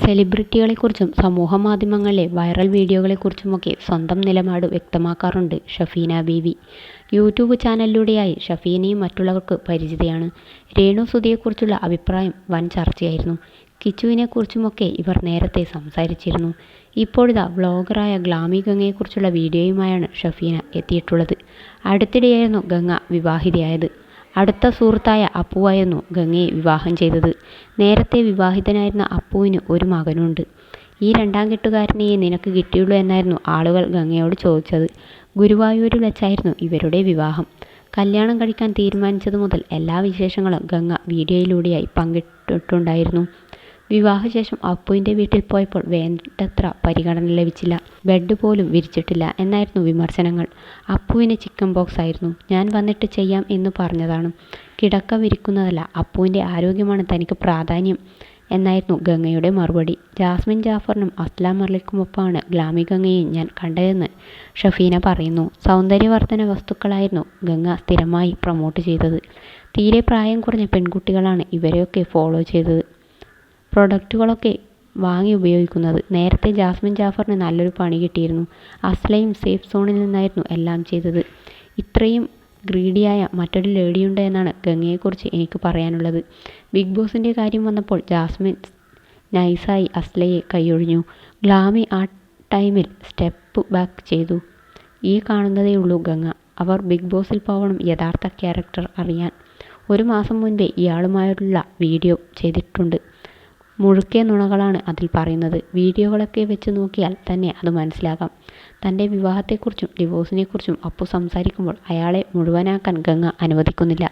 സെലിബ്രിറ്റികളെക്കുറിച്ചും സമൂഹമാധ്യമങ്ങളിലെ viral വീഡിയോകളെക്കുറിച്ചുമൊക്കെ സ്വന്തം നിലപാട് വ്യക്തമാക്കാറുണ്ട് ഷഫീന ബീവി. YouTube ചാനലിലൂടെയായി ഷഫീനയും മറ്റുള്ളവർക്ക് പരിചിതയാണ്. രേണു സുധിയെക്കുറിച്ചുള്ള അഭിപ്രായം വൻ ചർച്ചയായിരുന്നു. കിച്ചുവിനെക്കുറിച്ചുമൊക്കെ ഇവർ നേരത്തെ സംസാരിച്ചിരുന്നു. ഇപ്പോഴിതാ വ്ളോഗറായ ഗ്ലാമി ഗംഗയെക്കുറിച്ചുള്ള വീഡിയോയുമായാണ് ഷഫീന എത്തിയിട്ടുള്ളത്. അടുത്തിടെയായിരുന്നു ഗംഗ വിവാഹിതയായത്. അടുത്ത സുഹൃത്തായ അപ്പുവായിരുന്നു ഗംഗയെ വിവാഹം ചെയ്തത്. നേരത്തെ വിവാഹിതനായിരുന്ന അപ്പുവിന് ഒരു മകനുണ്ട്. ഈ രണ്ടാം കെട്ടുകാരനെയേ നിനക്ക് കിട്ടിയുള്ളൂ എന്നായിരുന്നു ആളുകൾ ഗംഗയോട് ചോദിച്ചത്. ഗുരുവായൂരിൽ വെച്ചായിരുന്നു ഇവരുടെ വിവാഹം. കല്യാണം കഴിക്കാൻ തീരുമാനിച്ചതു മുതൽ എല്ലാ വിശേഷങ്ങളും ഗംഗ വീഡിയോയിലൂടെയായി പങ്കിട്ടിട്ടുണ്ടായിരുന്നു. വിവാഹശേഷം അപ്പുവിൻ്റെ വീട്ടിൽ പോയപ്പോൾ വേണ്ടത്ര പരിഗണന ലഭിച്ചില്ല. ബെഡ് പോലും വിരിച്ചിട്ടില്ല എന്നായിരുന്നു വിമർശനങ്ങൾ. അപ്പുവിന് ചിക്കൻ പോക്സ് ആയിരുന്നു. ഞാൻ വന്നിട്ട് ചെയ്യാം എന്ന് പറഞ്ഞതാണ്. കിടക്ക വിരിക്കുന്നതല്ല, അപ്പുവിൻ്റെ ആരോഗ്യമാണ് തനിക്ക് പ്രാധാന്യം എന്നായിരുന്നു ഗംഗയുടെ മറുപടി. ജാസ്മിൻ ജാഫറിനും അസ്ലാം മലിക്കുമൊപ്പമാണ് ഗ്ലാമി ഗംഗയെയും ഞാൻ കണ്ടതെന്ന് ഷഫീന പറയുന്നു. സൗന്ദര്യവർദ്ധന വസ്തുക്കളായിരുന്നു ഗംഗ സ്ഥിരമായി പ്രൊമോട്ട് ചെയ്തത്. തീരെ പ്രായം കുറഞ്ഞ പെൺകുട്ടികളാണ് ഇവരെയൊക്കെ ഫോളോ ചെയ്തത്, പ്രൊഡക്റ്റുകളൊക്കെ വാങ്ങി ഉപയോഗിക്കുന്നത്. നേരത്തെ ജാസ്മിൻ ജാഫറിന് നല്ലൊരു പണി കിട്ടിയിരുന്നു. അസ്ലയും സേഫ് സോണിൽ നിന്നായിരുന്നു എല്ലാം ചെയ്തത്. ഇത്രയും ഗ്രീഡിയായ മറ്റൊരു ലേഡിയുണ്ട് എന്നാണ് ഗംഗയെക്കുറിച്ച് എനിക്ക് പറയാനുള്ളത്. ബിഗ് ബോസിൻ്റെ കാര്യം വന്നപ്പോൾ ജാസ്മിൻ നൈസായി അസ്ലയെ കൈയൊഴിഞ്ഞു. ഗ്ലാമി ആ ടൈമിൽ സ്റ്റെപ്പ് ബാക്ക് ചെയ്തു. ഈ കാണുന്നതേയുള്ളൂ ഗംഗ. അവർ ബിഗ് ബോസിൽ പോകണം യഥാർത്ഥ ക്യാരക്ടർ അറിയാൻ. ഒരു മാസം മുൻപേ ഇയാളുമായുള്ള വീഡിയോ ചെയ്തിട്ടുണ്ട്. മുഴുക്കെ നുണകളാണ് അതിൽ പറയുന്നത്. വീഡിയോകളൊക്കെ വെച്ച് നോക്കിയാൽ തന്നെ അത് മനസ്സിലാക്കാം. തൻ്റെ വിവാഹത്തെക്കുറിച്ചും ഡിവോഴ്സിനെക്കുറിച്ചും അപ്പു സംസാരിക്കുമ്പോൾ അയാളെ മുഴുവനാക്കാൻ ഗംഗ അനുവദിക്കുന്നില്ല.